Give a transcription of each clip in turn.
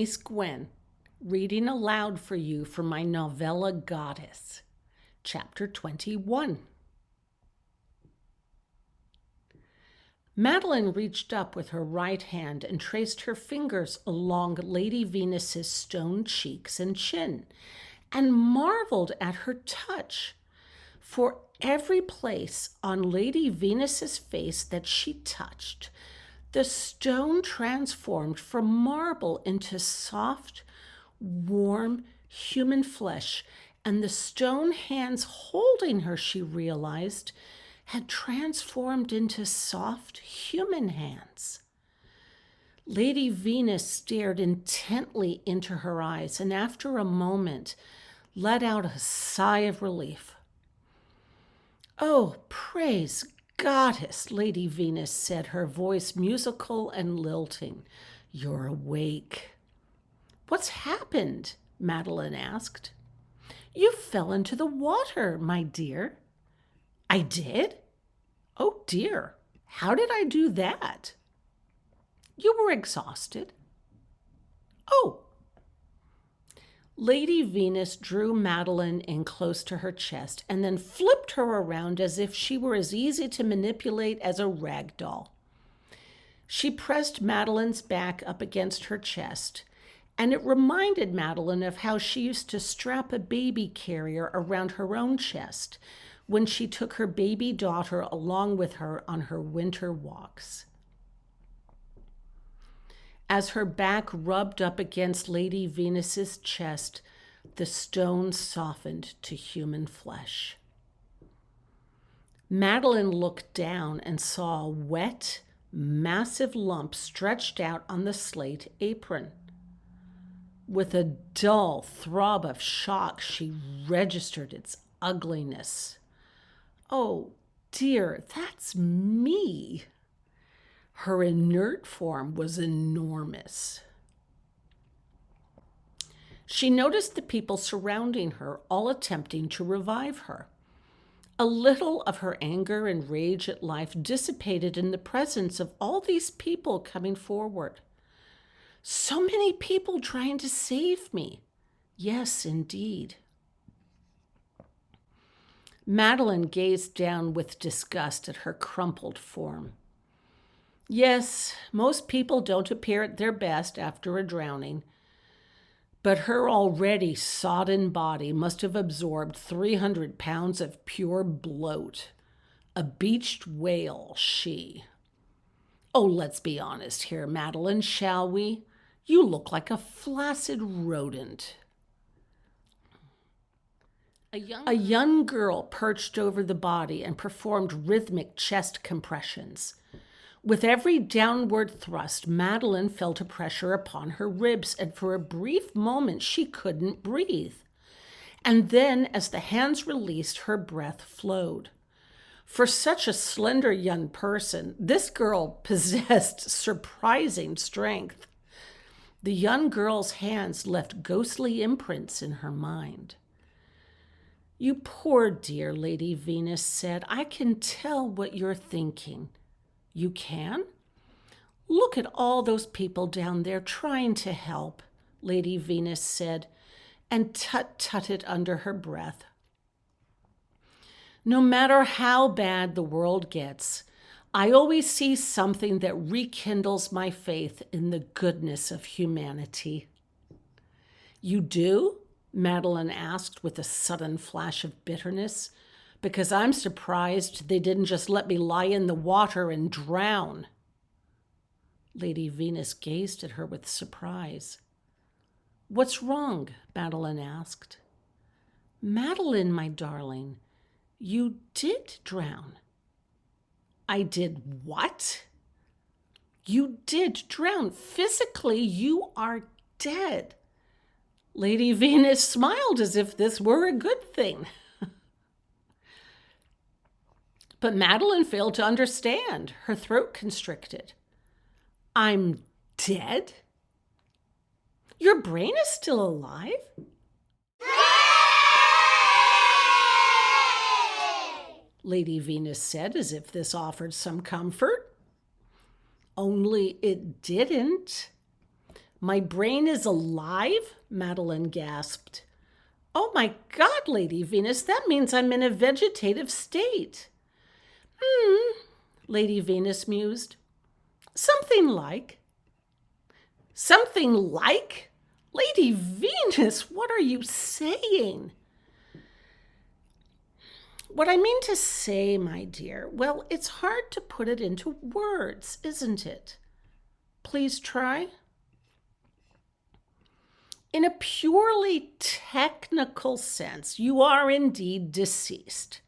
niece Gwen, reading aloud for you from my novella Goddess, Chapter 21. Madeleine reached up with her right hand and traced her fingers along Lady Venus's stone cheeks and chin, and marveled at her touch. For every place on Lady Venus's face that she touched, the stone transformed from marble into soft, warm, human flesh, and the stone hands holding her, she realized, had transformed into soft, human hands. Lady Venus stared intently into her eyes, and after a moment let out a sigh of relief. "Oh, praise Goddess," Lady Venus said, her voice musical and lilting. "You're awake." "What's happened?" Madeleine asked. "You fell into the water, my dear." "I did? Oh dear, how did I do that?" "You were exhausted." "Oh." Lady Venus drew Madeleine in close to her chest and then flipped her around as if she were as easy to manipulate as a rag doll. She pressed Madeleine's back up against her chest, and it reminded Madeleine of how she used to strap a baby carrier around her own chest when she took her baby daughter along with her on her winter walks. As her back rubbed up against Lady Venus's chest, the stone softened to human flesh. Madeleine looked down and saw a wet, massive lump stretched out on the slate apron. With a dull throb of shock, she registered its ugliness. "Oh, dear, that's me." Her inert form was enormous. She noticed the people surrounding her, all attempting to revive her. A little of her anger and rage at life dissipated in the presence of all these people coming forward. So many people trying to save me. Yes, indeed. Madeleine gazed down with disgust at her crumpled form. Yes, most people don't appear at their best after a drowning, but her already sodden body must have absorbed 300 pounds of pure bloat. A beached whale, she. Oh, let's be honest here, Madeleine, shall we? You look like a flaccid rodent. A young girl perched over the body and performed rhythmic chest compressions. With every downward thrust, Madeleine felt a pressure upon her ribs, and for a brief moment she couldn't breathe. And then, as the hands released, her breath flowed. For such a slender young person, this girl possessed surprising strength. The young girl's hands left ghostly imprints in her mind. "You poor dear," Lady Venus said. "I can tell what you're thinking." "You can? Look at all those people down there trying to help," Lady Venus said, and tut-tutted under her breath. "No matter how bad the world gets, I always see something that rekindles my faith in the goodness of humanity." "You do?" Madeleine asked with a sudden flash of bitterness. "Because I'm surprised they didn't just let me lie in the water and drown." Lady Venus gazed at her with surprise. "What's wrong?" Madeleine asked. "Madeleine, my darling, you did drown." "I did what?" "You did drown. Physically, you are dead." Lady Venus smiled as if this were a good thing. But Madeleine failed to understand. Her throat constricted. "I'm dead? Your brain is still alive?" Lady Venus said, as if this offered some comfort. "Only it didn't. My brain is alive? Madeleine gasped. Oh my God, Lady Venus, that means I'm in a vegetative state. Lady Venus mused. Something like. Something like? Lady Venus, what are you saying? What I mean to say, my dear, well, it's hard to put it into words, isn't it? Please try. In a purely technical sense, you are indeed deceased.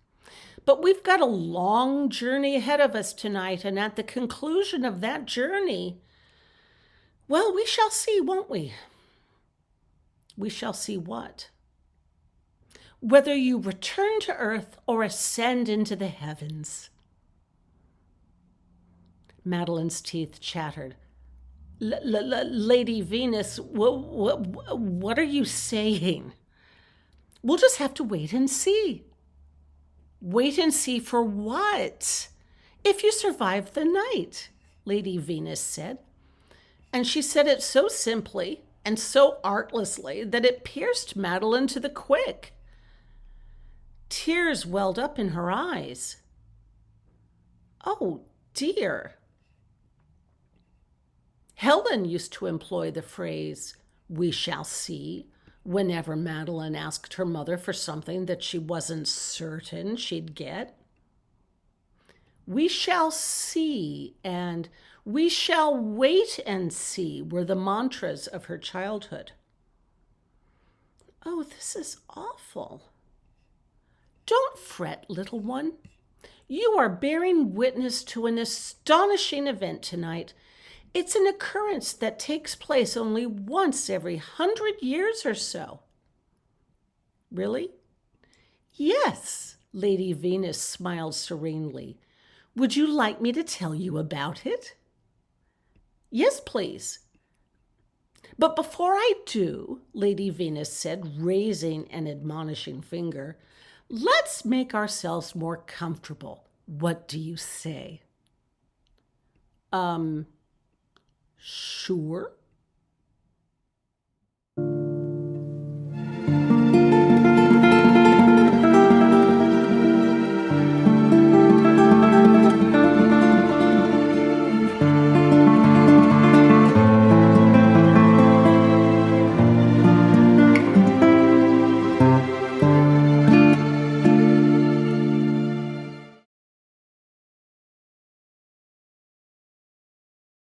But we've got a long journey ahead of us tonight, and at the conclusion of that journey, well, we shall see, won't we? We shall see what? Whether you return to earth or ascend into the heavens. Madeleine's teeth chattered. Lady Venus, what are you saying? We'll just have to wait and see. Wait and see for what? If you survive the night, Lady Venus said. And she said it so simply and so artlessly that it pierced Madeleine to the quick. Tears welled up in her eyes. Oh, dear. Helen used to employ the phrase, "we shall see," whenever Madeleine asked her mother for something that she wasn't certain she'd get. We shall see and we shall wait and see were the mantras of her childhood. Oh, this is awful. Don't fret, little one. You are bearing witness to an astonishing event tonight. It's an occurrence that takes place only once every 100 years or so. Really? Yes, Lady Venus smiled serenely. Would you like me to tell you about it? Yes, please. But before I do, Lady Venus said, raising an admonishing finger, let's make ourselves more comfortable. What do you say? Sure,